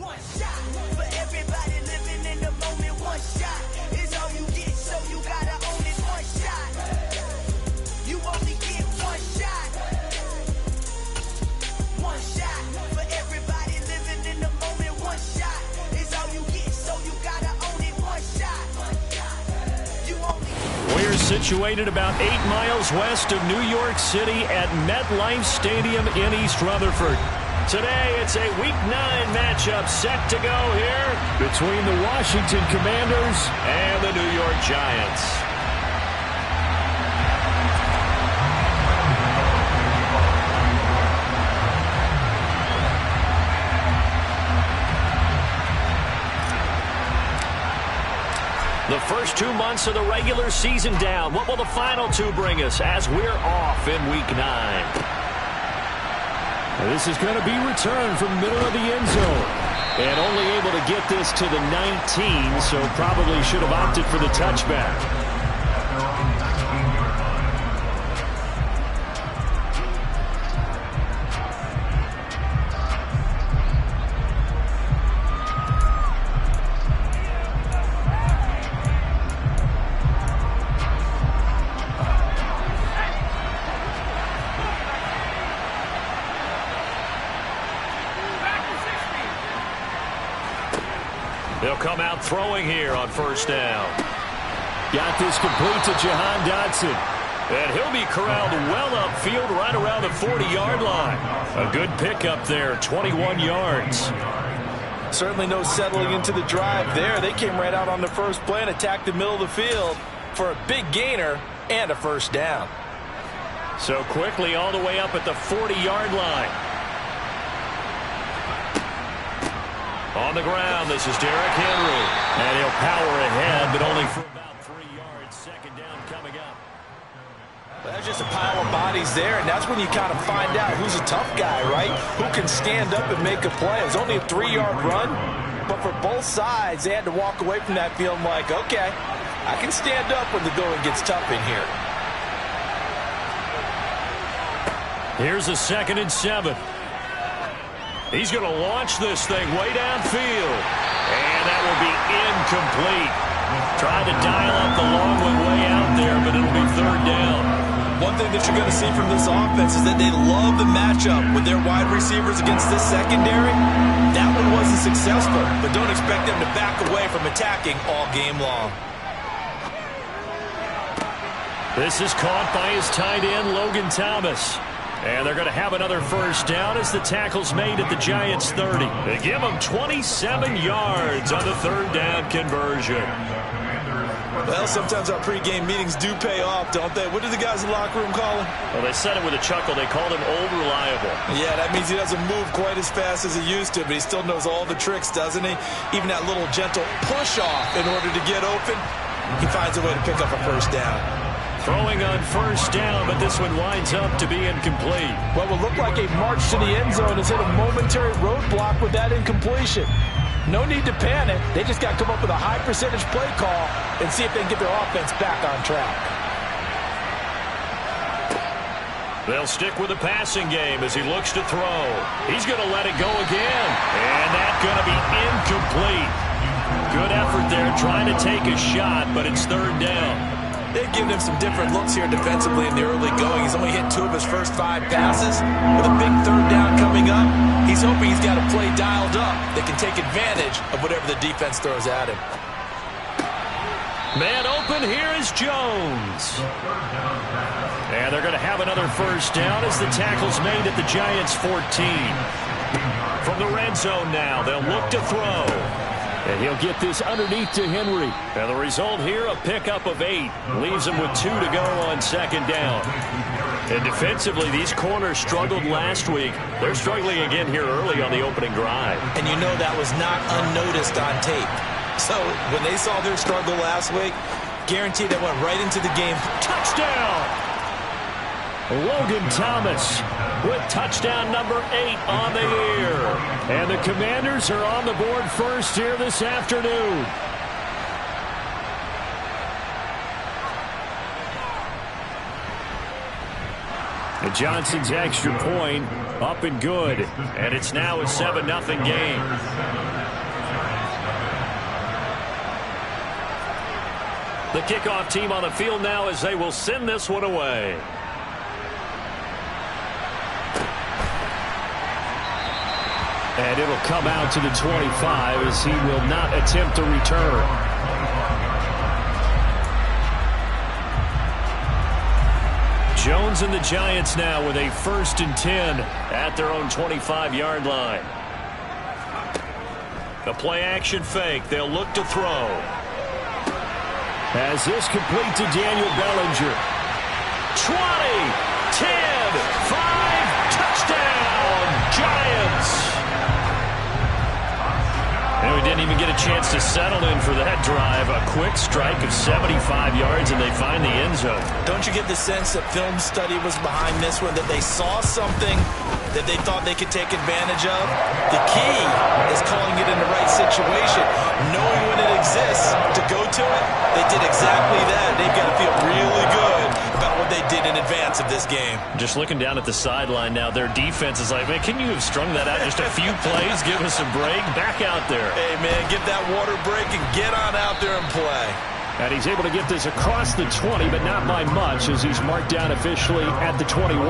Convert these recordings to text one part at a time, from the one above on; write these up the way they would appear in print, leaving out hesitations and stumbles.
One shot for everybody living in the moment. One shot is all you get, so you gotta own it. One shot. You only get one shot. One shot for everybody living in the moment. One shot is all you get, so you gotta own it. One shot. You only. We're situated about 8 miles west of New York City at MetLife Stadium in East Rutherford. Today, it's a Week 9 matchup set to go here between the Washington Commanders and the New York Giants. The first 2 months of the regular season down. What will the final 2 bring us as we're off in Week 9? This is going to be returned from middle of the end zone. And only able to get this to the 19, so probably should have opted for the touchback. They'll come out throwing here on first down. Got this complete to Jahan Dotson. And he'll be corralled well upfield right around the 40-yard line. A good pickup there, 21 yards. Certainly no settling into the drive there. They came right out on the first play and attacked the middle of the field for a big gainer and a first down. So quickly all the way up at the 40-yard line. On the ground, this is Derrick Henry. And he'll power ahead, but only for about 3 yards. Second down coming up. Well, that's just a pile of bodies there, and that's when you kind of find out who's a tough guy, right? Who can stand up and make a play. It was only a 3-yard run, but for both sides, they had to walk away from that feeling like, okay, I can stand up when the going gets tough in here. Here's a 2nd and 7. He's going to launch this thing way downfield. And that will be incomplete. Trying to dial up the long one way out there, but it'll be 3rd down. One thing that you're going to see from this offense is that they love the matchup with their wide receivers against this secondary. That one wasn't successful, but don't expect them to back away from attacking all game long. This is caught by his tight end, Logan Thomas. And they're going to have another first down as the tackle's made at the Giants' 30. They give them 27 yards on the 3rd down conversion. Well, sometimes our pregame meetings do pay off, don't they? What do the guys in the locker room call him? Well, they said it with a chuckle. They called him Old Reliable. Yeah, that means he doesn't move quite as fast as he used to, but he still knows all the tricks, doesn't he? Even that little gentle push-off in order to get open, he finds a way to pick up a first down. Throwing on first down, but this one winds up to be incomplete. What will look like a march to the end zone has hit a momentary roadblock with that incompletion. No need to panic. They just got to come up with a high percentage play call and see if they can get their offense back on track. They'll stick with the passing game as he looks to throw. He's going to let it go again. And that's going to be incomplete. Good effort there trying to take a shot, but it's 3rd down. They've given him some different looks here defensively in the early going. He's only hit 2 of his first 5 passes. With a big 3rd down coming up, he's hoping he's got a play dialed up that can take advantage of whatever the defense throws at him. Man open, here is Jones. And they're going to have another first down as the tackle's made at the Giants' 14. From the red zone now, they'll look to throw. And he'll get this underneath to Henry. And the result here, a pickup of 8. Leaves him with 2 to go on 2nd down. And defensively, these corners struggled last week. They're struggling again here early on the opening drive. And you know that was not unnoticed on tape. So when they saw their struggle last week, guaranteed they went right into the game. Touchdown! Logan Thomas with touchdown number 8 on the year. And the Commanders are on the board first here this afternoon. And Johnson's extra point up and good. And it's now a 7-0 game. The kickoff team on the field now as they will send this one away. And it'll come out to the 25 as he will not attempt to return. Jones and the Giants now with a 1st and 10 at their own 25-yard line. The play action fake. They'll look to throw. As this complete to Daniel Bellinger. 20, 10, 5, touchdown, Giants. And we didn't even get a chance to settle in for that drive. A quick strike of 75 yards, and they find the end zone. Don't you get the sense that film study was behind this one, that they saw something that they thought they could take advantage of? The key is calling it in the right situation, knowing when it exists to go to it. They did exactly that. They've got to feel really good about what they did in advance of this game. Just looking down at the sideline now, their defense is like, man, can you have strung that out just a few plays? Give us a break. Back out there. Hey, man, get that water break and get on out there and play. And he's able to get this across the 20, but not by much as he's marked down officially at the 21.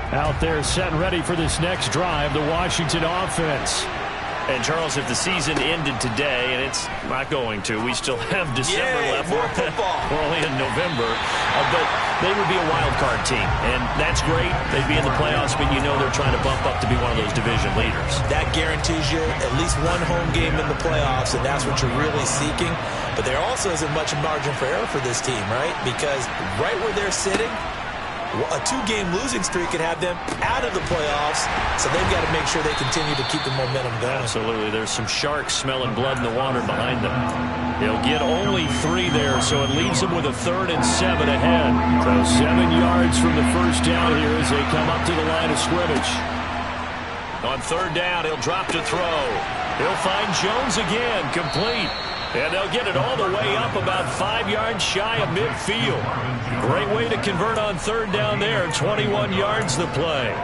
Out there set and ready for this next drive, the Washington offense. And, Charles, if the season ended today, and it's not going to, we still have December left. More football. We're only in November. But they would be a wild card team, and that's great. They'd be in the playoffs, but you know they're trying to bump up to be one of those division leaders. That guarantees you at least one home game in the playoffs, and that's what you're really seeking. But there also isn't much margin for error for this team, right? Because right where they're sitting, a 2-game losing streak could have them out of the playoffs, so they've got to make sure they continue to keep the momentum going. Absolutely. There's some sharks smelling blood in the water behind them. They'll get only 3 there, so it leaves them with a 3rd and 7 ahead. So 7 yards from the first down here as they come up to the line of scrimmage. On 3rd down, he'll drop to throw. He'll find Jones again, complete. And they'll get it all the way up about 5 yards shy of midfield. Great way to convert on 3rd down there. 21 yards the play.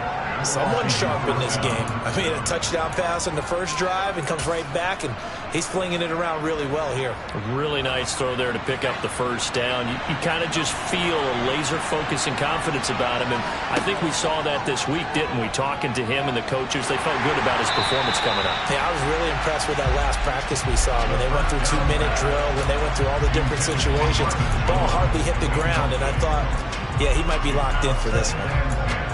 Someone sharp in this game. I mean, a touchdown pass on the first drive and comes right back, and he's flinging it around really well here. A really nice throw there to pick up the first down. You kind of just feel a laser focus and confidence about him, and I think we saw that this week, didn't we? Talking to him and the coaches, they felt good about his performance coming up. Yeah, I was really impressed with that last practice we saw when they went through 2-minute drill, when they went through all the different situations. Ball hardly hit the ground, and I thought, yeah, he might be locked in for this one.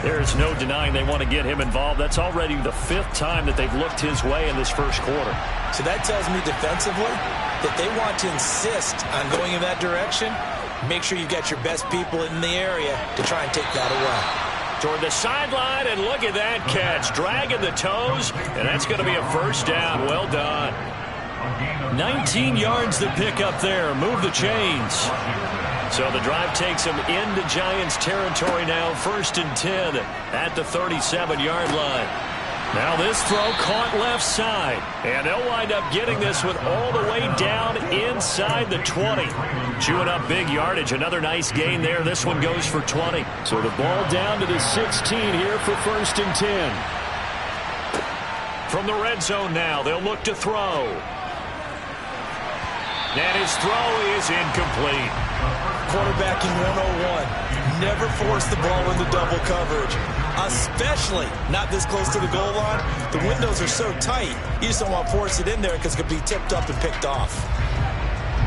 There's no denying they want to get him involved. That's already the 5th time that they've looked his way in this first quarter. So that tells me defensively that they want to insist on going in that direction. Make sure you got your best people in the area to try and take that away. Toward the sideline, and look at that catch. Dragging the toes, and that's going to be a first down. Well done. 19 yards to pick up there. Move the chains. So the drive takes them into Giants territory now. 1st and 10 at the 37-yard line. Now this throw caught left side. And they'll wind up getting this one all the way down inside the 20. Chewing up big yardage. Another nice gain there. This one goes for 20. So the ball down to the 16 here for 1st and 10. From the red zone now, they'll look to throw. And his throw is incomplete. Quarterbacking 101. Never force the ball into double coverage, especially not this close to the goal line. The windows are so tight, you just don't want to force it in there because it could be tipped up and picked off.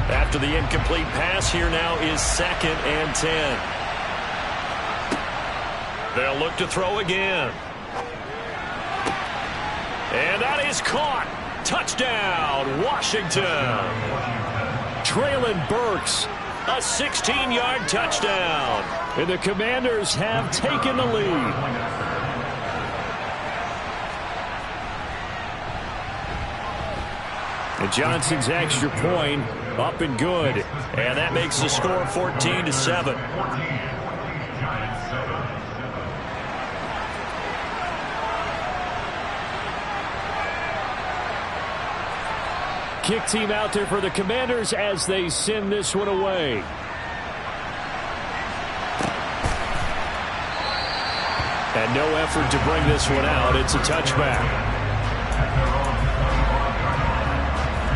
After the incomplete pass, here now is 2nd and 10. They'll look to throw again. And that is caught. Touchdown, Washington. Traylon Burks. A 16-yard touchdown. And the Commanders have taken the lead. And Johnson's extra point up and good. And that makes the score 14-7. kick team out there for the Commanders as they send this one away. And no effort to bring this one out. It's a touchback.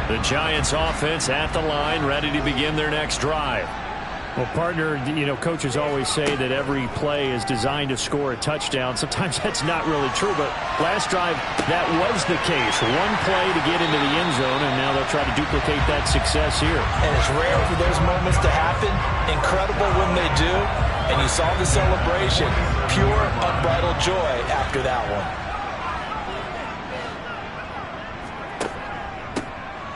The Giants offense at the line, ready to begin their next drive. Well, partner, coaches always say that every play is designed to score a touchdown. Sometimes that's not really true, but last drive, that was the case. One play to get into the end zone, and now they'll try to duplicate that success here. And it's rare for those moments to happen. Incredible when they do. And you saw the celebration. Pure, unbridled joy after that one.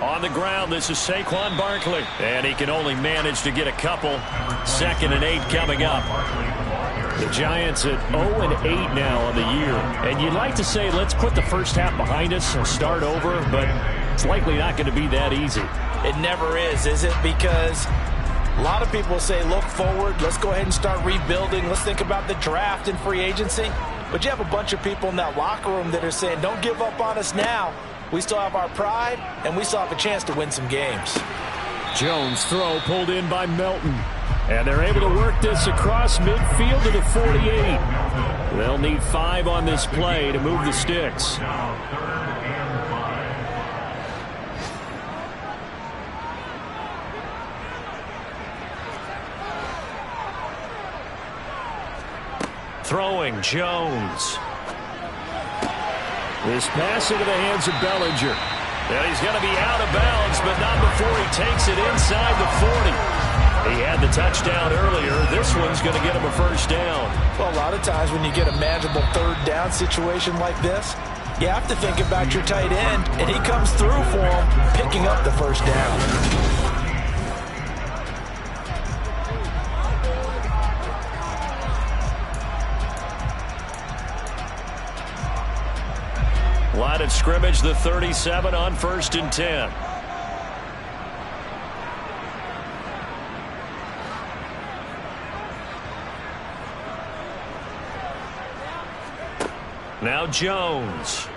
On the ground, this is Saquon Barkley. And he can only manage to get a couple. 2nd and 8 coming up. The Giants at 0-8 now on the year. And you'd like to say, let's put the first half behind us and start over, but it's likely not going to be that easy. It never is it? Because a lot of people say, look forward, let's go ahead and start rebuilding. Let's think about the draft and free agency. But you have a bunch of people in that locker room that are saying, don't give up on us now. We still have our pride, and we still have a chance to win some games. Jones' throw pulled in by Melton. And they're able to work this across midfield to the 48. They'll need 5 on this play to move the sticks. Throwing Jones. This pass into the hands of Bellinger. And he's going to be out of bounds, but not before he takes it inside the 40. He had the touchdown earlier. This one's going to get him a first down. Well, a lot of times when you get a manageable 3rd down situation like this, you have to think about your tight end, and he comes through for him, picking up the first down. Line of scrimmage, the 37 on 1st and 10. Now Jones.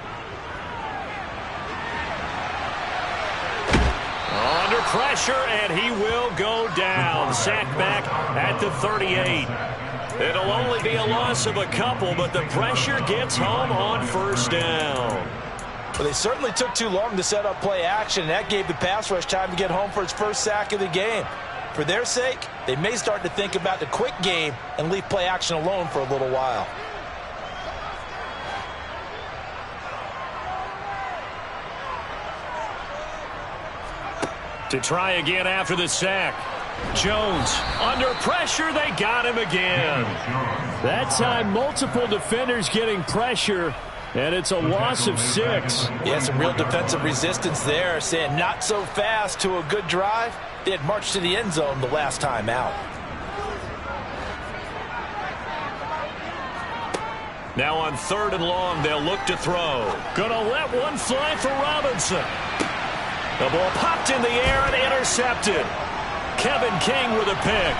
Under pressure, and he will go down. Sacked back at the 38. It'll only be a loss of a couple, but the pressure gets home on 1st down. Well, they certainly took too long to set up play action, and that gave the pass rush time to get home for its first sack of the game. For their sake, they may start to think about the quick game and leave play action alone for a little while. To try again after the sack. Jones under pressure. They got him again. That time multiple defenders getting pressure, and it's a loss of 6. Yeah, some real defensive resistance there, saying not so fast to a good drive. They had marched to the end zone the last time out. Now on 3rd and long, they'll look to throw. Gonna let one fly for Robinson. The ball popped in the air and intercepted. Kevin King with a pick.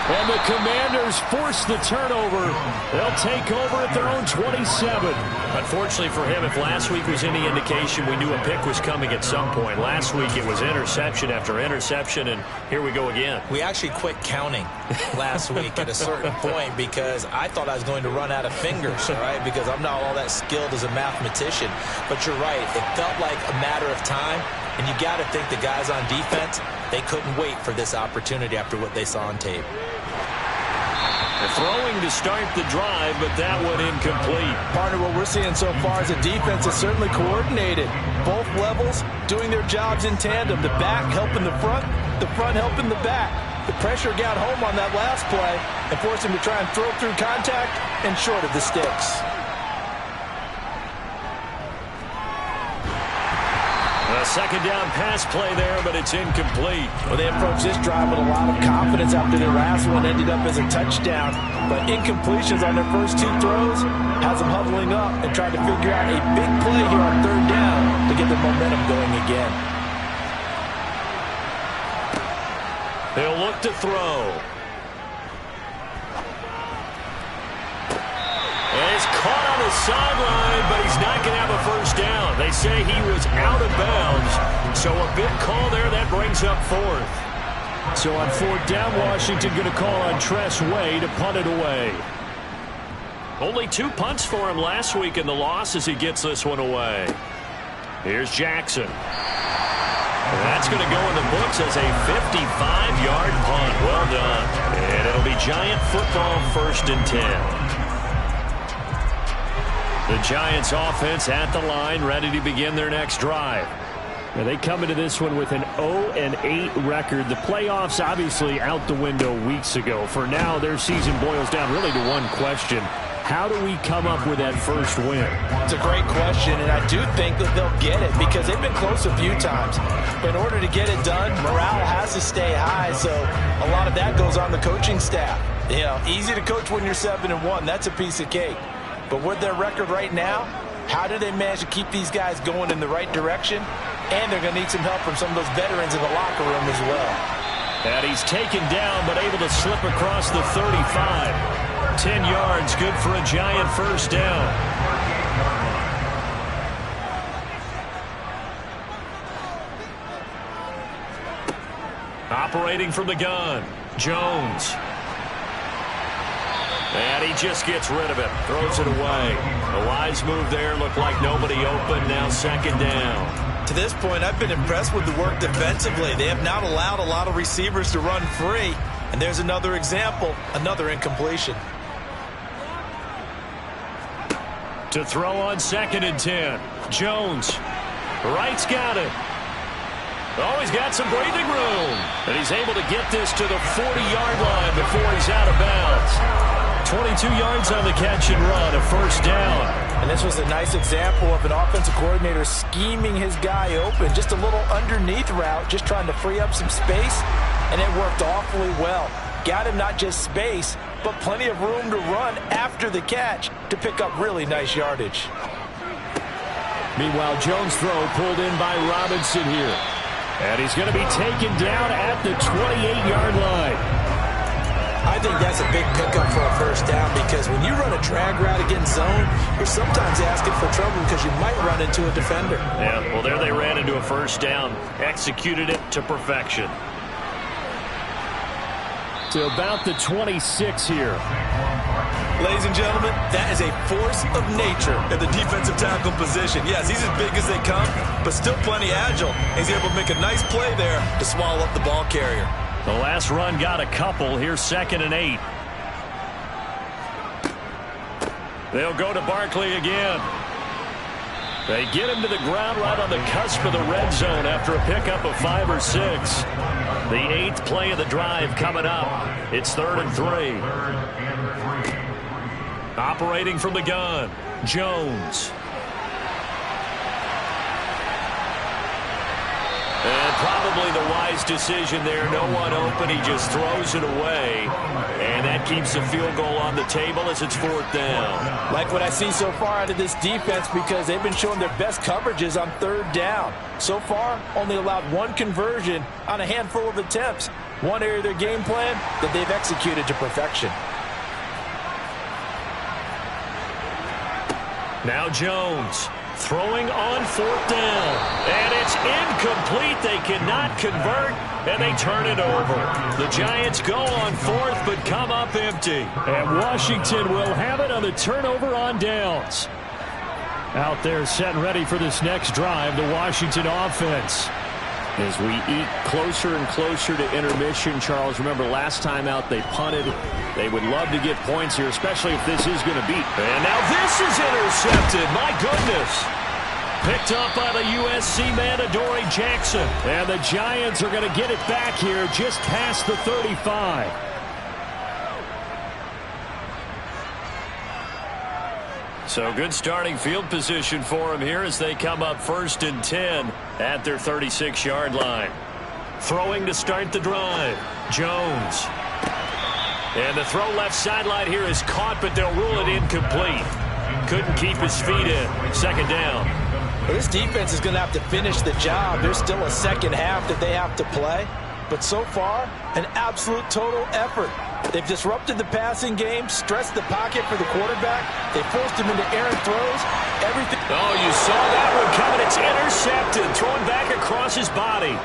And the Commanders force the turnover. They'll take over at their own 27. Unfortunately for him, if last week was any indication, we knew a pick was coming at some point. Last week it was interception after interception, and here we go again. We actually quit counting last week at a certain point because I thought I was going to run out of fingers, all right, because I'm not all that skilled as a mathematician. But you're right. It felt like a matter of time, and you got to think the guys on defense, they couldn't wait for this opportunity after what they saw on tape. They're throwing to start the drive, but that one incomplete. Partner, what we're seeing so far is the defense is certainly coordinated. Both levels doing their jobs in tandem. The back helping the front helping the back. The pressure got home on that last play and forced him to try and throw through contact and short of the sticks. A 2nd down pass play there, but it's incomplete. Well, they approached this drive with a lot of confidence after their last one ended up as a touchdown. But incompletions on their first 2 throws has them huddling up and trying to figure out a big play here on 3rd down to get the momentum going again. They'll look to throw. And he's caught on the sideline, but he's not going to have a first down. They say he was out of bounds. So a big call there that brings up fourth. So on fourth down, Washington going to call on Tress Way to punt it away. Only 2 punts for him last week in the loss as he gets this one away. Here's Jackson. That's going to go in the books as a 55-yard punt. Well done. And it'll be Giant football, 1st and 10. The Giants offense at the line, ready to begin their next drive. Now they come into this one with an 0-8 record. The playoffs obviously out the window weeks ago. For now, their season boils down really to one question. How do we come up with that first win? It's a great question, and I do think that they'll get it because they've been close a few times. But in order to get it done, morale has to stay high, so a lot of that goes on the coaching staff. You know, easy to coach when you're 7-1. That's a piece of cake. But with their record right now, how do they manage to keep these guys going in the right direction? And they're going to need some help from some of those veterans in the locker room as well. And he's taken down but able to slip across the 35. 10 yards, good for a Giant first down. Operating from the gun, Jones. And he just gets rid of it, throws it away. A wise move there, looked like nobody open, now 2nd down. To this point, I've been impressed with the work defensively. They have not allowed a lot of receivers to run free. And there's another example, another incompletion. To throw on 2nd and 10. Jones. Wright's got it. Oh, he's got some breathing room. And he's able to get this to the 40-yard line before he's out of bounds. 22 yards on the catch and run, a first down. And this was a nice example of an offensive coordinator scheming his guy open. Just a little underneath route, just trying to free up some space. And it worked awfully well. Got him not just space, but plenty of room to run after the catch to pick up really nice yardage. Meanwhile, Jones' throw pulled in by Robinson here. And he's going to be taken down at the 28-yard line. I think that's a big pickup for a first down because when you run a drag route against zone, you're sometimes asking for trouble because you might run into a defender. Yeah, well, there they ran into a first down, executed it to perfection. To about the 26 here. Ladies and gentlemen, that is a force of nature at the defensive tackle position. Yes, he's as big as they come, but still plenty agile. He's able to make a nice play there to swallow up the ball carrier. The last run got a couple. Here's 2nd and 8. They'll go to Barkley again. They get him to the ground right on the cusp of the red zone after a pickup of 5 or 6. The 8th play of the drive coming up. It's 3rd and 3. Operating from the gun, Jones. And probably the wise decision there. No one open. He just throws it away. And that keeps the field goal on the table as it's 4th down. Like what I see so far out of this defense because they've been showing their best coverages on 3rd down. So far, only allowed 1 conversion on a handful of attempts. One area of their game plan that they've executed to perfection. Now Jones throwing on 4th down. And it's incomplete. They cannot convert, and they turn it over. The Giants go on 4th, but come up empty. And Washington will have it on the turnover on downs. Out there set and ready for this next drive, the Washington offense. As we eat closer and closer to intermission, Charles, remember last time out they punted. They would love to get points here, especially if this is going to beat. And now this is intercepted. My goodness. Picked up by the USC man, Adoree Jackson. And the Giants are going to get it back here just past the 35. So good starting field position for them here as they come up 1st and 10 at their 36-yard line. Throwing to start the drive, Jones. And the throw left sideline here is caught, but they'll rule it incomplete. Couldn't keep his feet in. 2nd down. Well, this defense is going to have to finish the job. There's still a second half that they have to play. but so far, an absolute total effort. They've disrupted the passing game, stressed the pocket for the quarterback. They forced him into errant throws. Everything. Oh, you saw that one coming. It's intercepted. Thrown back across his body.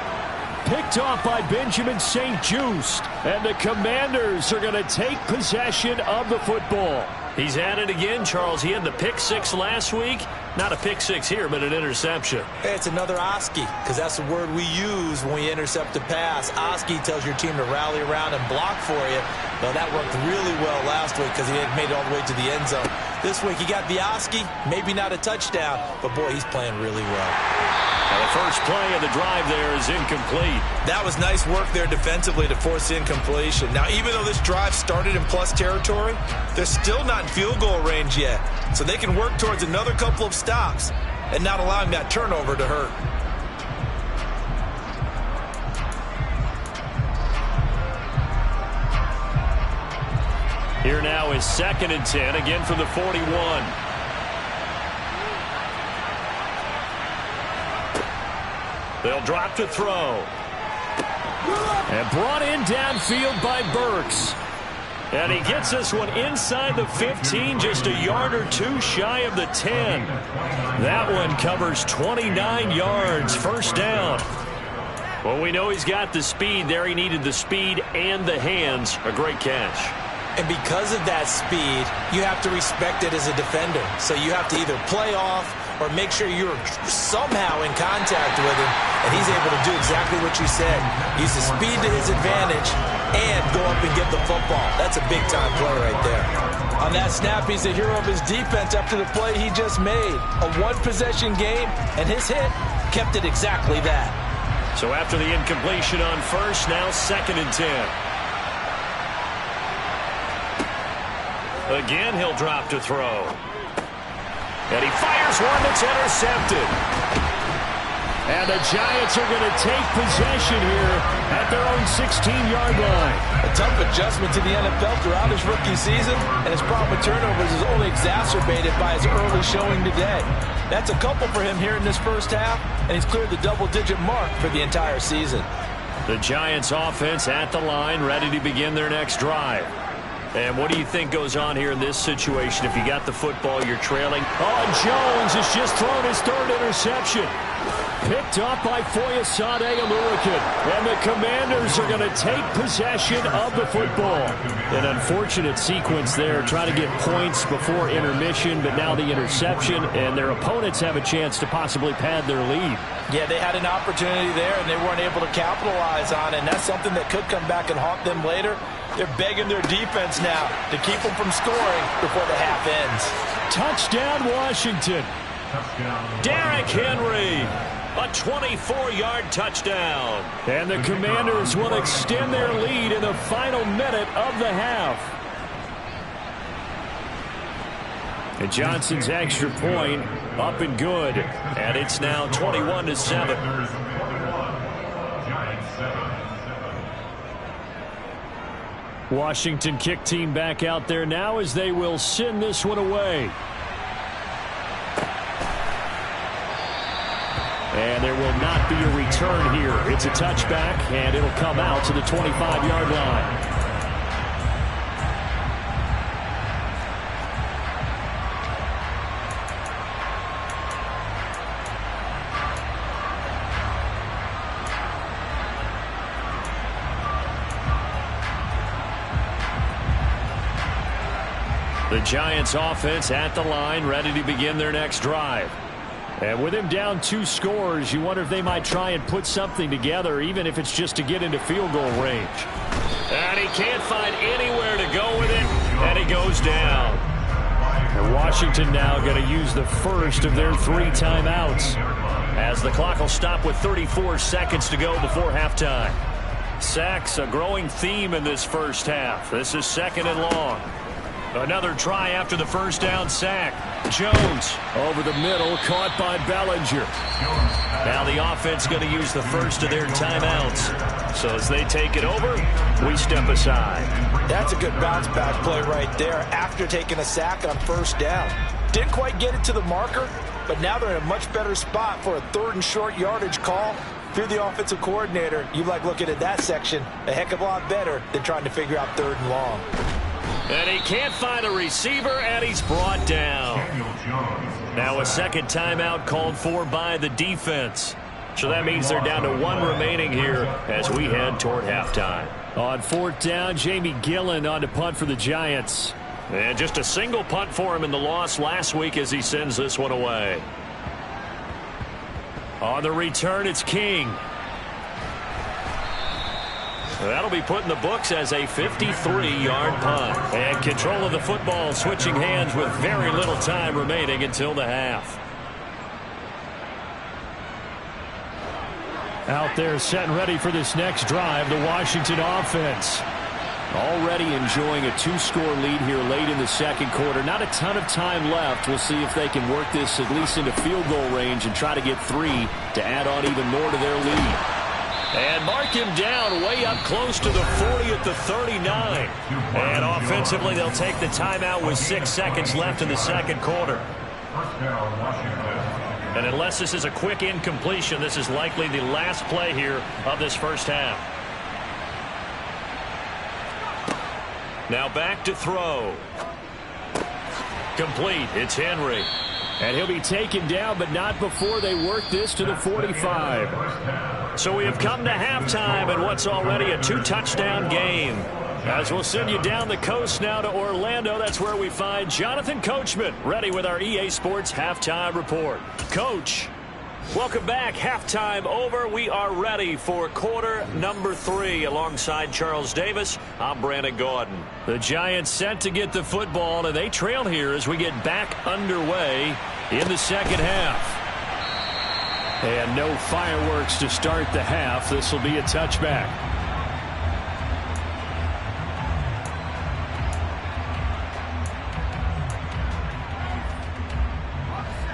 Picked off by Benjamin St-Juste. And the Commanders are going to take possession of the football. He's at it again, Charles. He had the pick six last week. Not a pick six here, but an interception. Hey, it's another Oski, because that's the word we use when we intercept a pass. Oski tells your team to rally around and block for you. Well, that worked really well last week because he had made it all the way to the end zone. This week he got the Oski, maybe not a touchdown, but boy, he's playing really well. And the first play of the drive there is incomplete. That was nice work there defensively to force incompletion. Now, even though this drive started in plus territory, they're still not in field goal range yet. So they can work towards another couple of stops and not allowing that turnover to hurt. Here now is 2nd and 10, again from the 41. They'll drop to throw. And brought in downfield by Burks. And he gets this one inside the 15, just a yard or two shy of the 10. That one covers 29 yards, first down. Well, we know he's got the speed there. He needed the speed and the hands. A great catch. And because of that speed, you have to respect it as a defender. So you have to either play off or make sure you're somehow in contact with him, and he's able to do exactly what you said. Use the speed to his advantage and go up and get the football. That's a big-time play right there. On that snap, he's the hero of his defense after the play he just made. A one-possession game, and his hit kept it exactly that. So after the incompletion on first, now 2nd and 10. Again, he'll drop to throw. And he fires one that's intercepted. And the Giants are going to take possession here at their own 16-yard line. A tough adjustment to the NFL throughout his rookie season, and his problem with turnovers is only exacerbated by his early showing today. That's a couple for him here in this first half, and he's cleared the double-digit mark for the entire season. The Giants offense at the line, ready to begin their next drive. And what do you think goes on here in this situation? If you got the football, you're trailing. Oh, Jones has just thrown his 3rd interception. Picked up by Foyesade Oluokun. And the Commanders are going to take possession of the football. An unfortunate sequence there, trying to get points before intermission, but now the interception, and their opponents have a chance to possibly pad their lead. Yeah, they had an opportunity there, and they weren't able to capitalize on it, and that's something that could come back and haunt them later. They're begging their defense now to keep them from scoring before the half ends. Touchdown, Washington. Derrick Henry, a 24-yard touchdown. And the Commanders will extend their lead in the final minute of the half. And Johnson's extra point up and good. And it's now 21-7. Washington kick team back out there now as they will send this one away. And there will not be a return here. It's a touchback, and it'll come out to the 25-yard line. The Giants offense at the line, ready to begin their next drive. And with him down 2 scores, you wonder if they might try and put something together, even if it's just to get into field goal range. And he can't find anywhere to go with it, and he goes down. And Washington now going to use the first of their 3 timeouts, as the clock will stop with 34 seconds to go before halftime. Sacks, a growing theme in this first half. This is 2nd and long. Another try after the first down sack. Jones over the middle, caught by Bellinger. Now the offense going to use the first of their timeouts. So as they take it over, we step aside. That's a good bounce back play right there after taking a sack on first down. Didn't quite get it to the marker, but now they're in a much better spot for a 3rd and short yardage call. if you're the offensive coordinator, you like looking at that section a heck of a lot better than trying to figure out 3rd and long. And he can't find a receiver, and he's brought down. Now a second timeout called for by the defense. So that means they're down to 1 remaining here as we head toward halftime. On 4th down, Jamie Gillen on to punt for the Giants. And just a single punt for him in the loss last week as he sends this one away. On the return, it's King. That'll be put in the books as a 53-yard punt. And control of the football switching hands with very little time remaining until the half. Out there set and ready for this next drive, the Washington offense. Already enjoying a 2-score lead here late in the second quarter. Not a ton of time left. We'll see if they can work this at least into field goal range and try to get 3 to add on even more to their lead. And mark him down way up close to the 40 at the 39. And offensively, they'll take the timeout with 6 seconds left in the second quarter. And unless this is a quick incompletion, this is likely the last play here of this first half. Now back to throw. Complete. It's Henry. And he'll be taken down, but not before they work this to the 45. So we have come to halftime in what's already a 2-touchdown game. As we'll send you down the coast now to Orlando, that's where we find Jonathan Coachman ready with our EA Sports Halftime Report. Coach, welcome back. Halftime over. We are ready for quarter number 3 alongside Charles Davis. I'm Brandon Gaudin. The Giants set to get the football, and they trail here as we get back underway in the second half. And no fireworks to start the half. This will be a touchback.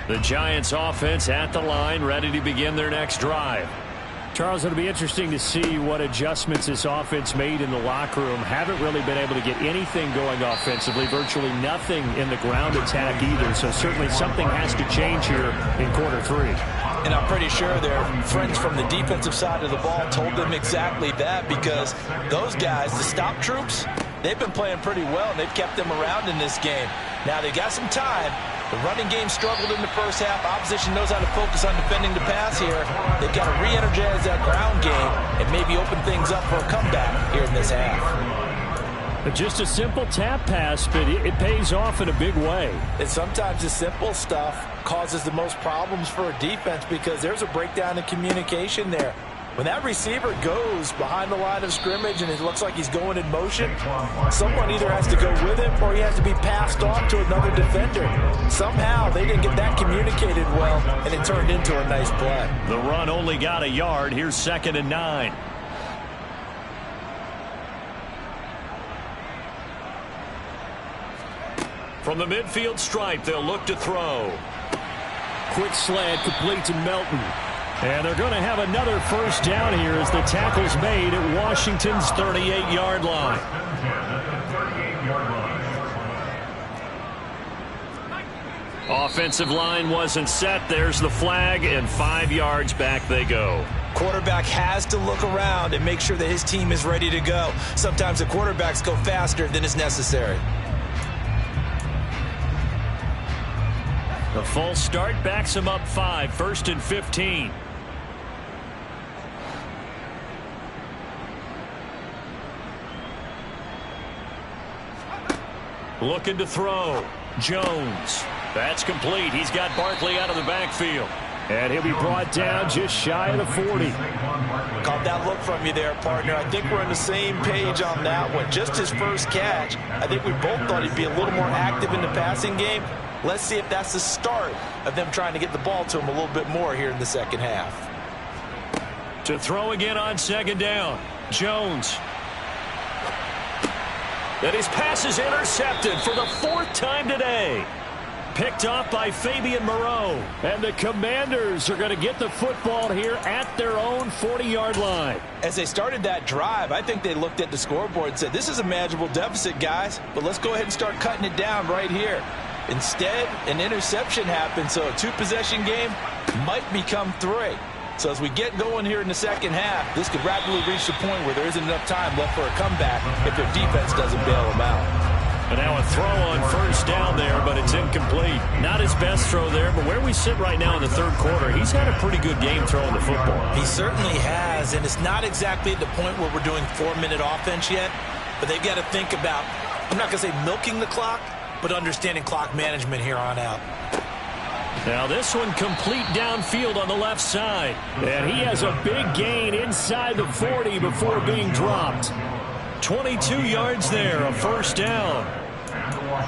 The Giants offense at the line, ready to begin their next drive. Charles, it'll be interesting to see what adjustments this offense made in the locker room. Haven't really been able to get anything going offensively, virtually nothing in the ground attack either. So certainly something has to change here in quarter 3. And I'm pretty sure their friends from the defensive side of the ball told them exactly that, because those guys, the stop troops, they've been playing pretty well, and they've kept them around in this game. Now they got some time. The running game struggled in the first half. Opposition knows how to focus on defending the pass here. They've got to re-energize that ground game and maybe open things up for a comeback here in this half. But just a simple tap pass, but it pays off in a big way. And sometimes the simple stuff causes the most problems for a defense because there's a breakdown in communication there. When that receiver goes behind the line of scrimmage and it looks like he's going in motion, someone either has to go with him or he has to be passed off to another defender. Somehow they didn't get that communicated well, and it turned into a nice play. The run only got a yard. Here's 2nd and 9. From the midfield stripe, they'll look to throw. Quick slant complete to Melton. And they're going to have another first down here as the tackle's made at Washington's 38-yard line. Offensive line wasn't set. There's the flag, and 5 yards back they go. Quarterback has to look around and make sure that his team is ready to go. Sometimes the quarterbacks go faster than is necessary. The false start backs him up 5, 1st and 15. Looking to throw. Jones. That's complete. He's got Barkley out of the backfield. And he'll be brought down just shy of the 40. Caught that look from you there, partner. I think we're on the same page on that one. Just his first catch. I think we both thought he'd be a little more active in the passing game. Let's see if that's the start of them trying to get the ball to him a little bit more here in the second half. To throw again on 2nd down. Jones. And his pass is intercepted for the 4th time today. Picked off by Fabian Moreau. And the Commanders are going to get the football here at their own 40-yard line. As they started that drive, I think they looked at the scoreboard and said, this is a manageable deficit, guys, but let's go ahead and start cutting it down right here. Instead, an interception happened, so a 2-possession game might become 3. So as we get going here in the second half, this could rapidly reach the point where there isn't enough time left for a comeback if their defense doesn't bail them out. And now a throw on first down there, but it's incomplete. Not his best throw there, but where we sit right now in the third quarter, he's had a pretty good game throwing the football. He certainly has, and it's not exactly at the point where we're doing 4-minute offense yet, but they've got to think about, I'm not going to say milking the clock, but understanding clock management here on out. Now this one complete downfield on the left side. And he has a big gain inside the 40 before being dropped. 22 yards there, a first down.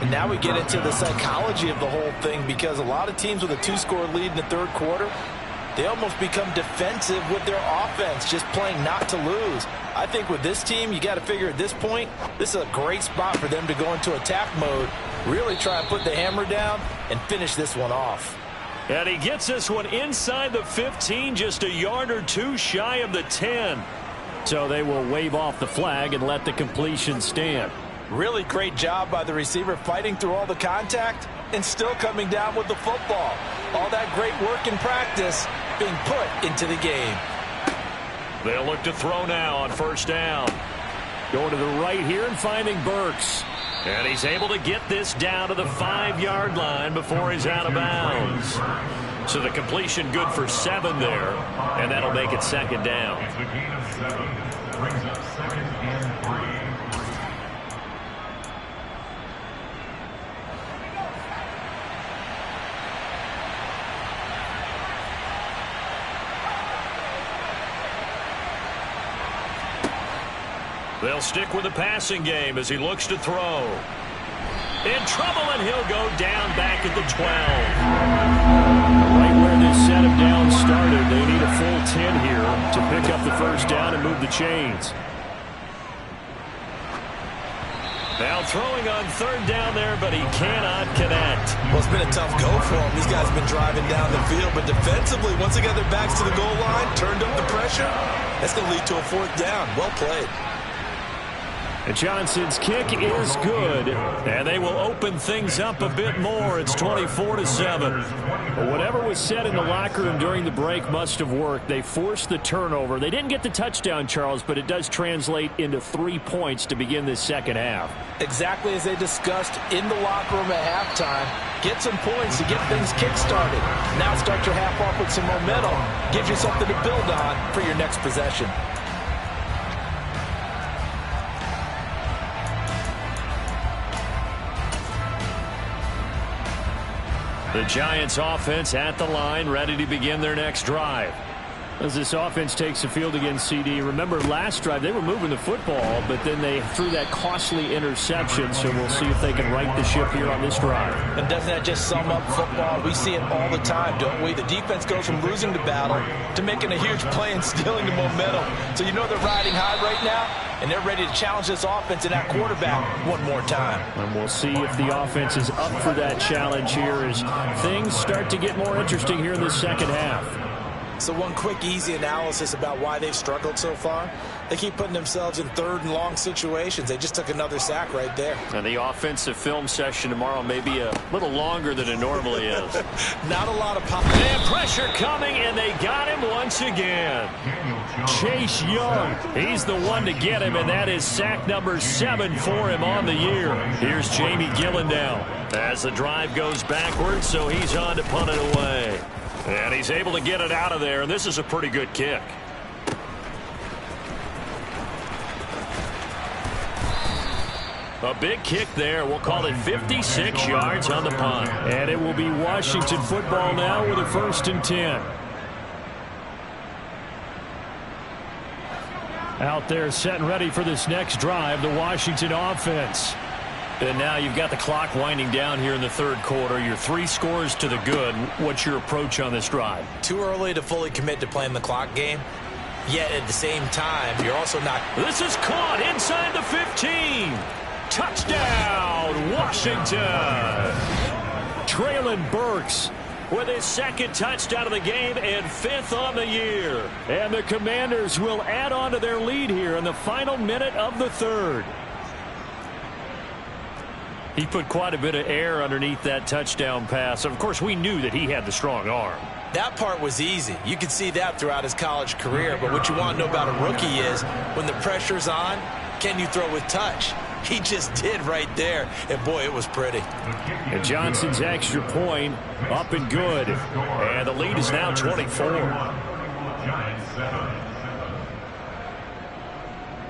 And now we get into the psychology of the whole thing, because a lot of teams with a 2-score lead in the third quarter, they almost become defensive with their offense, just playing not to lose. I think with this team, you got to figure at this point, this is a great spot for them to go into attack mode, really try and put the hammer down and finish this one off. And he gets this one inside the 15, just a yard or two shy of the 10. So they will wave off the flag and let the completion stand. Really great job by the receiver, fighting through all the contact and still coming down with the football. All that great work in practice being put into the game. They'll look to throw now on first down. Going to the right here and finding Burks. And he's able to get this down to the 5-yard line before he's out of bounds. So the completion good for 7 there, and that'll make it second down. They'll stick with the passing game as he looks to throw. In trouble, and he'll go down back at the 12. Right where this set him down started, they need a full 10 here to pick up the first down and move the chains. Now throwing on third down there, but he cannot connect. Well, it's been a tough go for him. These guys have been driving down the field, but defensively, once they got their backs to the goal line, turned up the pressure, that's going to lead to a fourth down. Well played. And Johnson's kick is good, and they will open things up a bit more. It's 24-7. But whatever was said in the locker room during the break must have worked. They forced the turnover. They didn't get the touchdown, Charles, but it does translate into 3 points to begin this second half. Exactly as they discussed in the locker room at halftime. Get some points to get things kick-started. Now start your half off with some momentum. Gives you something to build on for your next possession. The Giants offense at the line, ready to begin their next drive. As this offense takes the field against CD, remember last drive they were moving the football, but then they threw that costly interception, so we'll see if they can right the ship here on this drive. And doesn't that just sum up football? We see it all the time, don't we? The defense goes from losing the battle to making a huge play and stealing the momentum. So you know they're riding high right now, and they're ready to challenge this offense and that quarterback one more time. And we'll see if the offense is up for that challenge here as things start to get more interesting here in the second half. So one quick, easy analysis about why they've struggled so far. They keep putting themselves in third and long situations. They just took another sack right there. And the offensive film session tomorrow may be a little longer than it normally is. Not a lot of pop. And pressure coming, and they got him once again. Chase Young, he's the one to get him, and that is sack number 7 for him on the year. Here's Jamie Gillen now as the drive goes backwards, so he's on to punt it away. And he's able to get it out of there, and this is a pretty good kick. A big kick there. We'll call it 56 yards on the punt. And it will be Washington football now with a 1st and 10. Out there set and ready for this next drive, the Washington offense. And now you've got the clock winding down here in the third quarter. Your 3 scores to the good. What's your approach on this drive? Too early to fully commit to playing the clock game. Yet at the same time, you're also not. This is caught inside the 15. Touchdown, Washington. Traylon Burks with his 2nd touchdown of the game and 5th on the year. And the Commanders will add on to their lead here in the final minute of the third. He put quite a bit of air underneath that touchdown pass. Of course, we knew that he had the strong arm. That part was easy. You could see that throughout his college career. But what you want to know about a rookie is when the pressure's on, can you throw with touch? He just did right there. And, boy, it was pretty. And Johnson's extra point up and good. And the lead is now 24.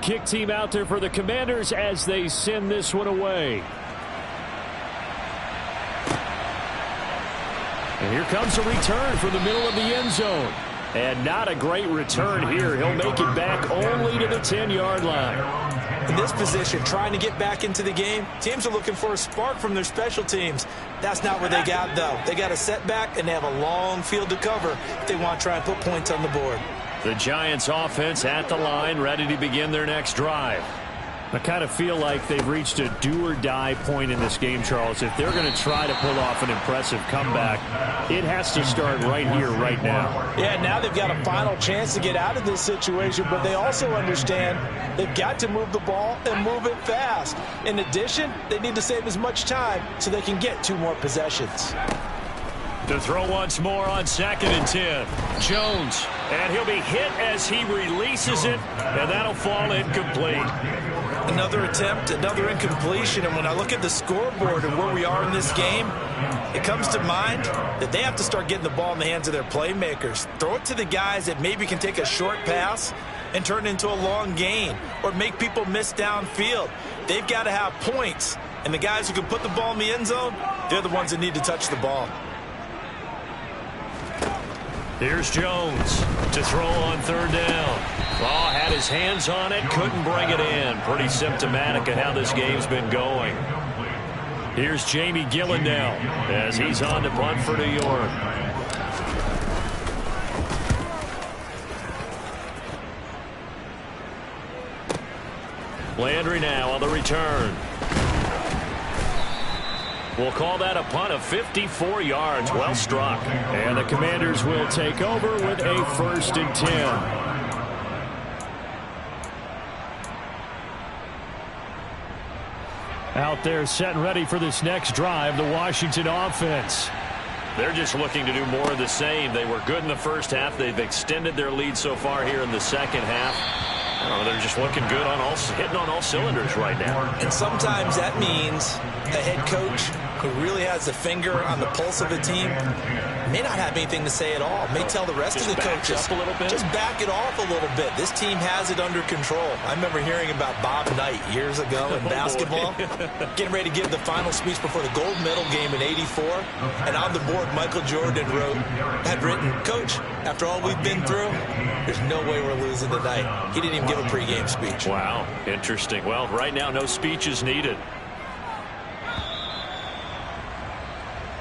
Kick team out there for the Commanders as they send this one away. And here comes a return from the middle of the end zone. And not a great return here. He'll make it back only to the 10-yard line. In this position, trying to get back into the game, teams are looking for a spark from their special teams. That's not what they got, though. They got a setback, and they have a long field to cover if they want to try and put points on the board. The Giants offense at the line, ready to begin their next drive. I kind of feel like they've reached a do-or-die point in this game, Charles. If they're going to try to pull off an impressive comeback, it has to start right here, right now. Yeah, now they've got a final chance to get out of this situation, but they also understand they've got to move the ball and move it fast. In addition, they need to save as much time so they can get 2 more possessions. To throw once more on 2nd and 10. Jones. And he'll be hit as he releases it, and that'll fall incomplete. Another attempt, another incompletion, and when I look at the scoreboard and where we are in this game, it comes to mind that they have to start getting the ball in the hands of their playmakers. Throw it to the guys that maybe can take a short pass and turn it into a long gain or make people miss downfield. They've got to have points, and the guys who can put the ball in the end zone, they're the ones that need to touch the ball. Here's Jones to throw on 3rd down. Oh, had his hands on it, couldn't bring it in. Pretty symptomatic of how this game's been going. Here's Jamie Gillen now as he's on to punt for New York. Landry now on the return. We'll call that a punt of 54 yards. Well struck. And the Commanders will take over with a 1st and 10. Out there set and ready for this next drive, the Washington offense. They're just looking to do more of the same. They were good in the first half. They've extended their lead so far here in the second half. I don't know, they're just looking good on hitting on all cylinders right now. And sometimes that means a head coach who really has a finger on the pulse of a team may not have anything to say at all. May tell the rest of the coaches, up a little bit. Just back it off a little bit. This team has it under control. I remember hearing about Bob Knight years ago in basketball, getting ready to give the final speech before the gold medal game in '84. And on the board, Michael Jordan had written, "Coach, after all we've been through, there's no way we're losing tonight." He didn't even give a pregame speech. Wow, interesting. Well, right now, no speech is needed.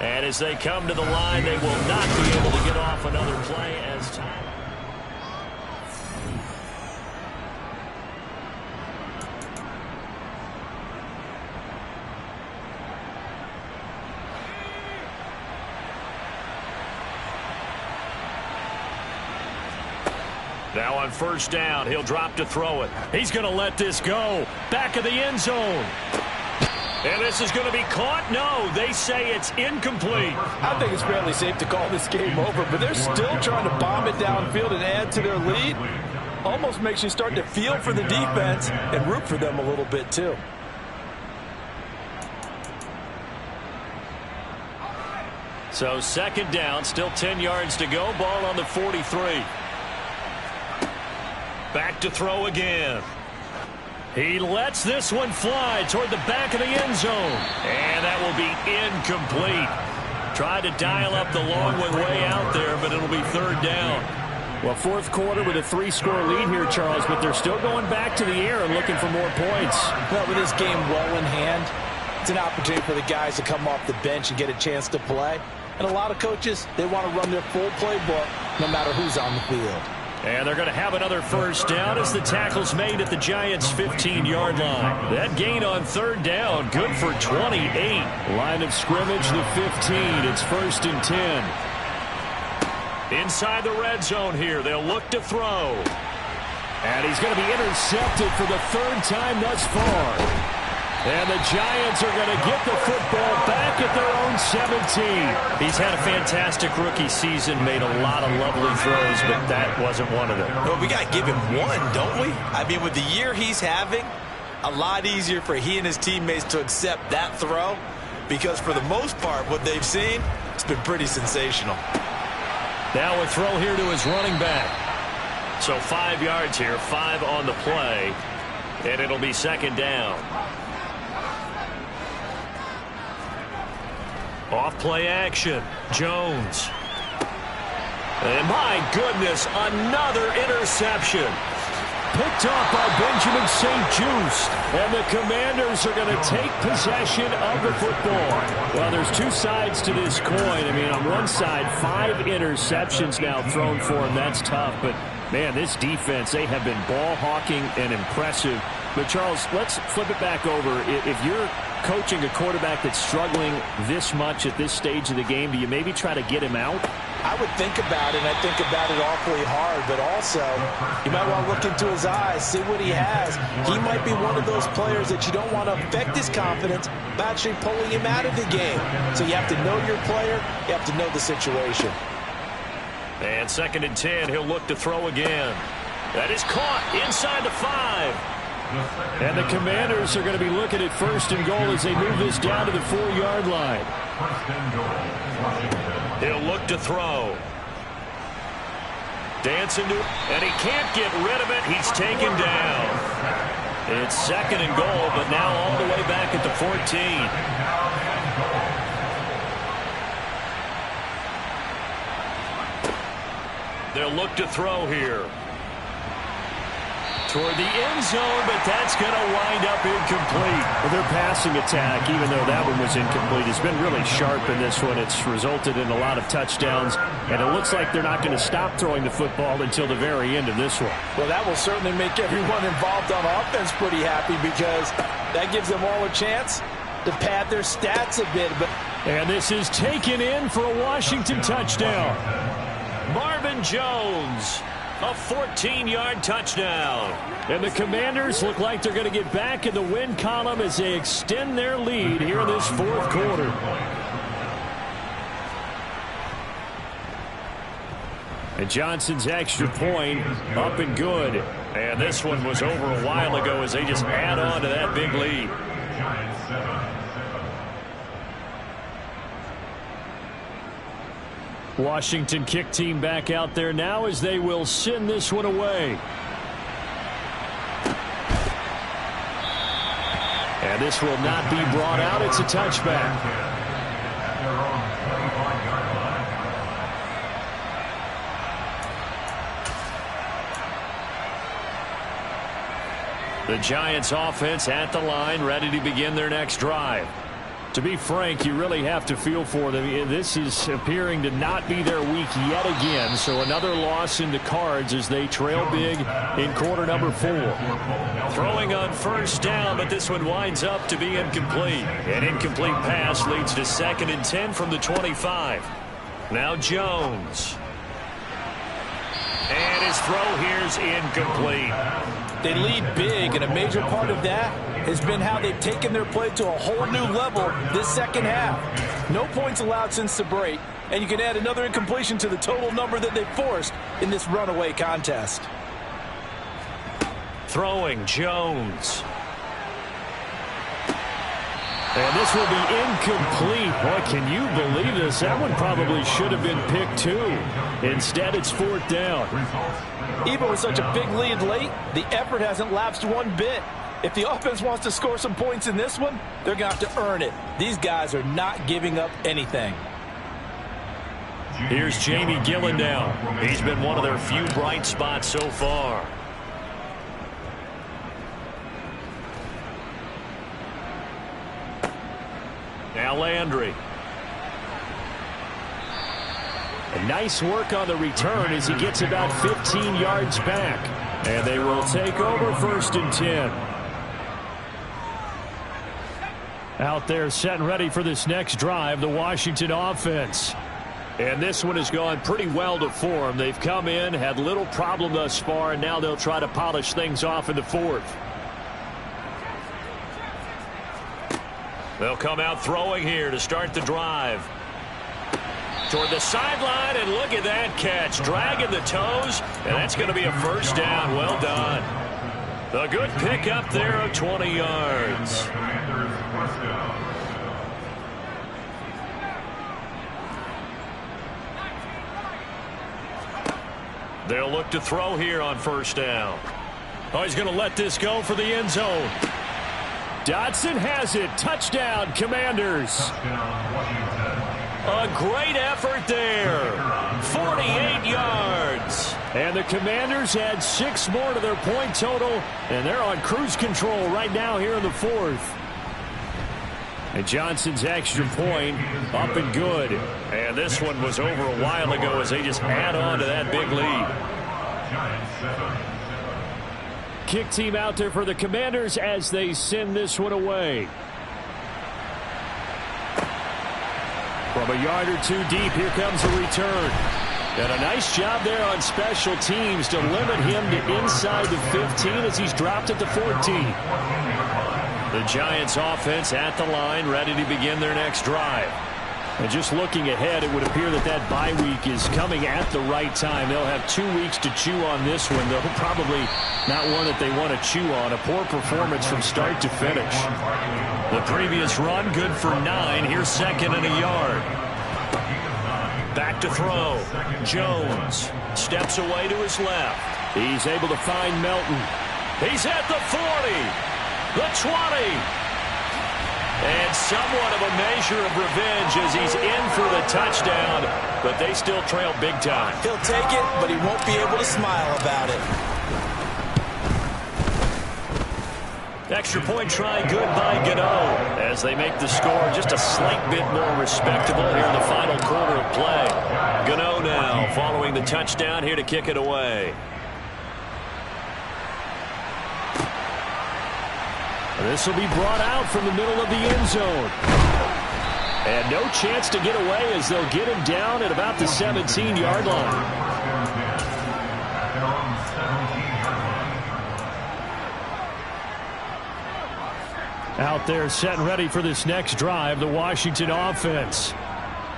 And as they come to the line, they will not be able to get off another play as time. Now on 1st down, he'll drop to throw it. He's going to let this go. Back of the end zone. And this is going to be caught? No, they say it's incomplete. I think it's fairly safe to call this game over, but they're still trying to bomb it downfield and add to their lead. Almost makes you start to feel for the defense and root for them a little bit, too. So 2nd down, still 10 yards to go. Ball on the 43. Back to throw again. He lets this one fly toward the back of the end zone. And that will be incomplete. Tried to dial up the long one way out there, but it'll be 3rd down. Well, 4th quarter with a 3-score lead here, Charles, but they're still going back to the air and looking for more points. Well, with this game well in hand, it's an opportunity for the guys to come off the bench and get a chance to play. And a lot of coaches, they want to run their full playbook no matter who's on the field. And they're going to have another 1st down as the tackle's made at the Giants' 15-yard line. That gain on 3rd down, good for 28. Line of scrimmage, the 15. It's 1st and 10. Inside the red zone here, they'll look to throw. And he's going to be intercepted for the 3rd time thus far. And the Giants are going to get the football back at their own 17. He's had a fantastic rookie season, made a lot of lovely throws, but that wasn't one of them. Well, we got to give him one, don't we? I mean, with the year he's having, a lot easier for he and his teammates to accept that throw, because for the most part, what they've seen, it's been pretty sensational. Now a throw here to his running back. So 5 yards here, 5 on the play, and it'll be second down. Off play action, Jones. And my goodness, another interception. Picked off by Benjamin St-Juste. And the Commanders are going to take possession of the football. Well, there's two sides to this coin. I mean, on one side, 5 interceptions now thrown for him. That's tough. But, man, this defense, they have been ball hawking and impressive. But, Charles, let's flip it back over. If you're coaching a quarterback that's struggling this much at this stage of the game, do you maybe try to get him out? I would think about it, and I think about it awfully hard, but also you might want to look into his eyes, see what he has. He might be one of those players that you don't want to affect his confidence by actually pulling him out of the game. So you have to know your player, you have to know the situation. And 2nd and 10, he'll look to throw again. That is caught inside the 5. And the Commanders are going to be looking at 1st and goal as they move this down to the 4-yard line. He'll look to throw. Dancing to, and he can't get rid of it. He's taken down. It's 2nd and goal, but now all the way back at the 14. They'll look to throw here. Toward the end zone, but that's going to wind up incomplete. Well, their passing attack, even though that one was incomplete, has been really sharp in this one. It's resulted in a lot of touchdowns, and it looks like they're not going to stop throwing the football until the very end of this one. Well, that will certainly make everyone involved on offense pretty happy, because that gives them all a chance to pad their stats a bit. And this is taken in for a Washington touchdown. Marvin Jones. A 14-yard touchdown. And the Commanders look like they're going to get back in the win column as they extend their lead here in this 4th quarter. And Johnson's extra point up and good. And this one was over a while ago as they just add on to that big lead. Washington kick team back out there now as they will send this one away. And this will not be brought out. It's a touchback. The Giants offense at the line, ready to begin their next drive. To be frank, you really have to feel for them. This is appearing to not be their week yet again. So another loss in the cards as they trail big in quarter number 4. Throwing on 1st down, but this one winds up to be incomplete. An incomplete pass leads to 2nd and 10 from the 25. Now Jones. And his throw here's incomplete. They lead big, and a major part of that has been how they've taken their play to a whole new level this second half. No points allowed since the break, and you can add another incompletion to the total number that they've forced in this runaway contest. Throwing Jones. And this will be incomplete. Boy, can you believe this? That one probably should have been picked too. Instead, it's 4th down. Even with such a big lead late, the effort hasn't lapsed one bit. If the offense wants to score some points in this one, they're going to have to earn it. These guys are not giving up anything. Here's Jamie Gillen now. He's been one of their few bright spots so far. Now Landry. And nice work on the return as he gets about 15 yards back. And they will take over 1st and 10. Out there set and ready for this next drive, the Washington offense. And this one has gone pretty well to form. They've come in, had little problem thus far, and now they'll try to polish things off in the 4th. They'll come out throwing here to start the drive. Toward the sideline, and look at that catch. Dragging the toes, and that's going to be a first down. Well done. A good pickup there of 20 yards. They'll look to throw here on first down. Oh, he's going to let this go for the end zone. Dotson has it. Touchdown, Commanders. A great effort there. 48 yards. And the Commanders add 6 more to their point total, and they're on cruise control right now here in the fourth. And Johnson's extra point up and good. And this one was over a while ago as they just add on to that big lead. Kick team out there for the Commanders as they send this one away. From a yard or two deep, here comes a return. And a nice job there on special teams to limit him to inside the 15 as he's dropped at the 14. The Giants offense at the line, ready to begin their next drive. And just looking ahead, it would appear that that bye week is coming at the right time. They'll have 2 weeks to chew on this one, though probably not one that they want to chew on. A poor performance from start to finish. The previous run, good for 9. Here's second and a yard. Back to throw. Jones steps away to his left. He's able to find Melton. He's at the 40. The 20. And somewhat of a measure of revenge as he's in for the touchdown, but they still trail big time. He'll take it, but he won't be able to smile about it. Extra point try good by Gano as they make the score just a slight bit more respectable here in the final quarter of play. Gano now following the touchdown here to kick it away. This will be brought out from the middle of the end zone. And no chance to get away as they'll get him down at about the 17-yard line. Out there set and ready for this next drive, the Washington offense.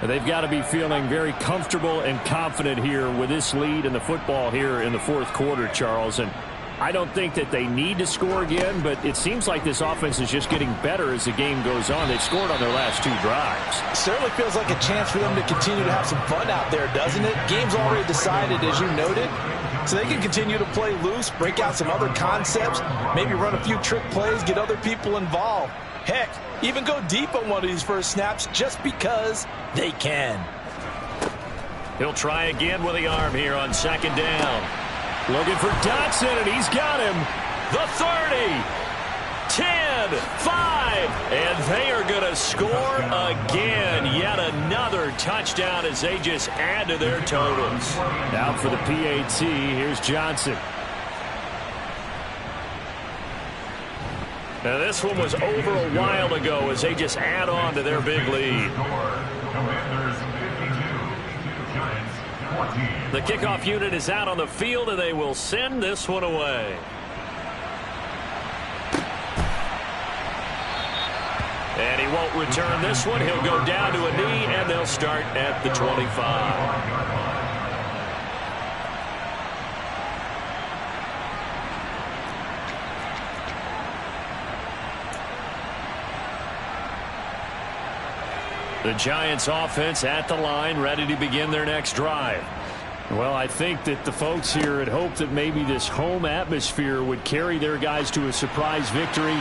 They've got to be feeling very comfortable and confident here with this lead in the football here in the fourth quarter, Charles. And I don't think that they need to score again, but it seems like this offense is just getting better as the game goes on. They've scored on their last 2 drives. It certainly feels like a chance for them to continue to have some fun out there, doesn't it? Game's already decided, as you noted, so they can continue to play loose, break out some other concepts, maybe run a few trick plays, get other people involved. Heck, even go deep on one of these first snaps just because they can. He'll try again with the arm here on second down. Looking for Dotson, and he's got him. The 30, 10, 5, and they are going to score again. Yet another touchdown as they just add to their totals. Out for the PAT, here's Johnson. Now this one was over a while ago as they just add on to their big lead. The kickoff unit is out on the field, and they will send this one away. And he won't return this one. He'll go down to a knee, and they'll start at the 25. The Giants offense at the line, ready to begin their next drive. Well, I think that the folks here had hoped that maybe this home atmosphere would carry their guys to a surprise victory,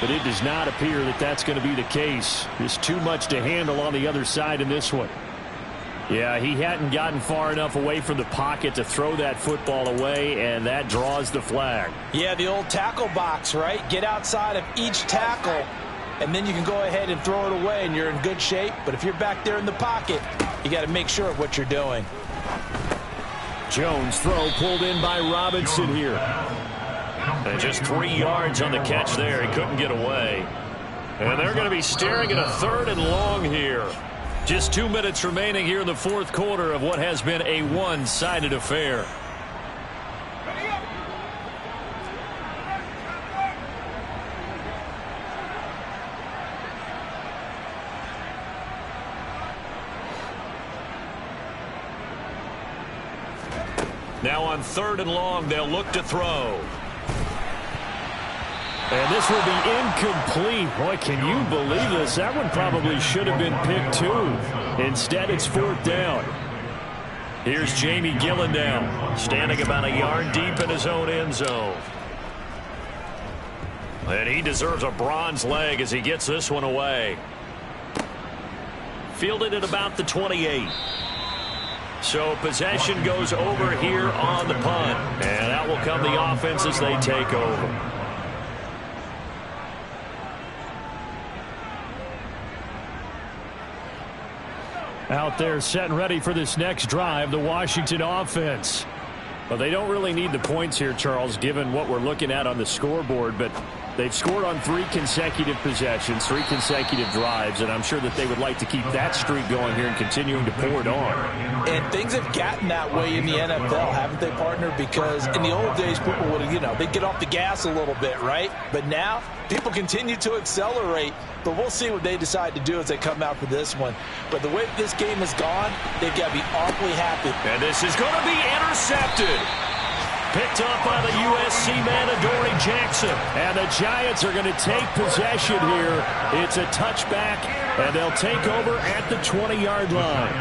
but it does not appear that that's going to be the case. There's too much to handle on the other side in this one. Yeah, he hadn't gotten far enough away from the pocket to throw that football away, and that draws the flag. Yeah, the old tackle box, right? Get outside of each tackle, and then you can go ahead and throw it away, and you're in good shape. But if you're back there in the pocket, you got to make sure of what you're doing. Jones throw pulled in by Robinson here. And just 3 yards on the catch there. He couldn't get away. And they're going to be staring at a 3rd and long here. Just 2 minutes remaining here in the fourth quarter of what has been a one-sided affair. Now on 3rd and long, they'll look to throw. And this will be incomplete. Boy, can you believe this? That one probably should have been picked too. Instead, it's 4th down. Here's Jamie Gillendown, standing about a yard deep in his own end zone. And he deserves a bronze leg as he gets this one away. Fielded at about the 28. So possession goes over here on the punt. And out will come the offense as they take over. Out there set and ready for this next drive, the Washington offense. Well, they don't really need the points here, Charles, given what we're looking at on the scoreboard, but they've scored on 3 consecutive possessions, 3 consecutive drives, and I'm sure that they would like to keep that streak going here and continuing to pour it on. And things have gotten that way in the NFL, haven't they, partner? Because in the old days, people would, they'd get off the gas a little bit, right? But now, people continue to accelerate. But we'll see what they decide to do as they come out for this one. But the way this game has gone, they've got to be awfully happy. And this is going to be intercepted. Picked up by the USC man, Adoree Jackson. And the Giants are going to take possession here. It's a touchback, and they'll take over at the 20-yard line.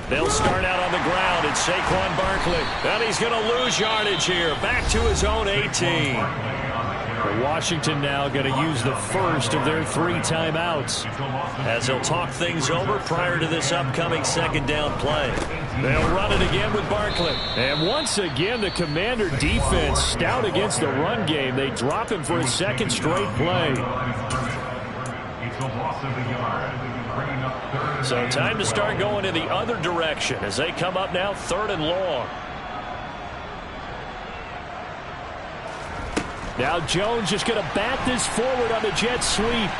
They'll start out on the ground. It's Saquon Barkley. And he's going to lose yardage here. Back to his own 18. Washington now going to use the first of their 3 timeouts. As they'll talk things over prior to this upcoming 2nd down play. They'll run it again with Barkley. And once again, the Commander defense stout against the run game. They drop him for his 2nd straight play. So time to start going in the other direction as they come up now 3rd and long. Now Jones just going to bat this forward on the jet sweep.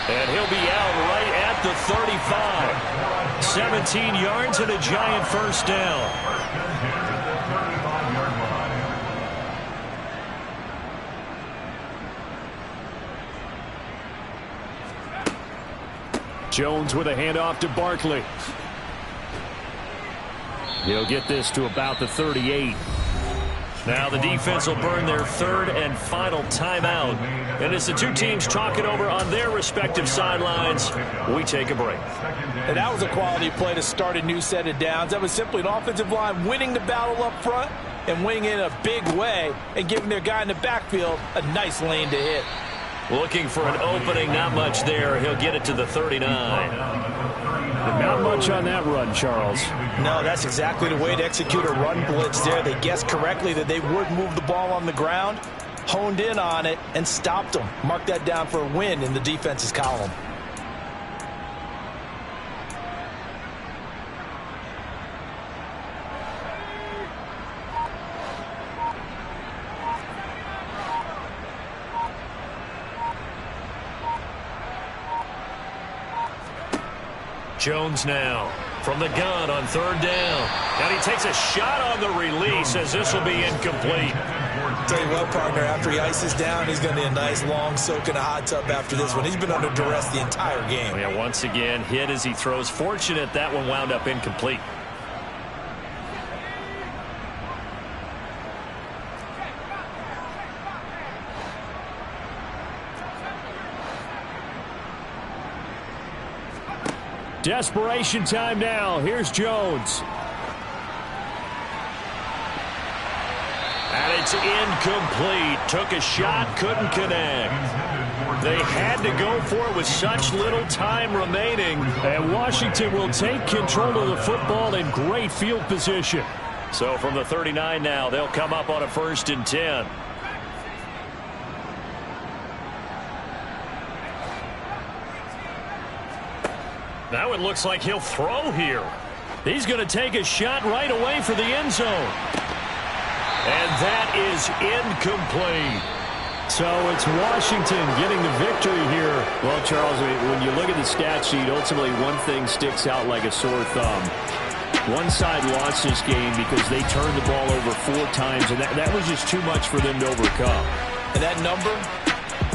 And he'll be out right at the 35. 17 yards and a giant first down. Jones with a handoff to Barkley. He'll get this to about the 38. Now the defense will burn their 3rd and final timeout. And as the 2 teams talk it over on their respective sidelines, we take a break. And that was a quality play to start a new set of downs. That was simply an offensive line winning the battle up front and winning in a big way and giving their guy in the backfield a nice lane to hit. Looking for an opening, not much there. He'll get it to the 39. Not much on that run, Charles. No, that's exactly the way to execute a run blitz there. They guessed correctly that they would move the ball on the ground, honed in on it, and stopped them. Mark that down for a win in the defense's column. Jones now from the gun on 3rd down. And he takes a shot on the release as this will be incomplete. Tell you what, partner, after he ices down, he's going to need a nice long soak in a hot tub after this one. He's been under duress the entire game. Yeah, once again, hit as he throws. Fortunate that one wound up incomplete. Desperation time now. Here's Jones. And it's incomplete. Took a shot, couldn't connect. They had to go for it with such little time remaining. And Washington will take control of the football in great field position. So from the 39 now, they'll come up on a 1st and 10. That one looks like he'll throw here. He's going to take a shot right away for the end zone. And that is incomplete. So it's Washington getting the victory here. Well, Charles, when you look at the stat sheet, ultimately one thing sticks out like a sore thumb. One side lost this game because they turned the ball over 4 times, and that was just too much for them to overcome. And that number,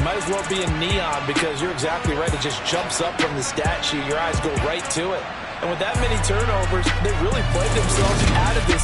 Might as well be in neon because you're exactly right. It just jumps up from the stat sheet. Your eyes go right to it. And with that many turnovers, they really played themselves out of this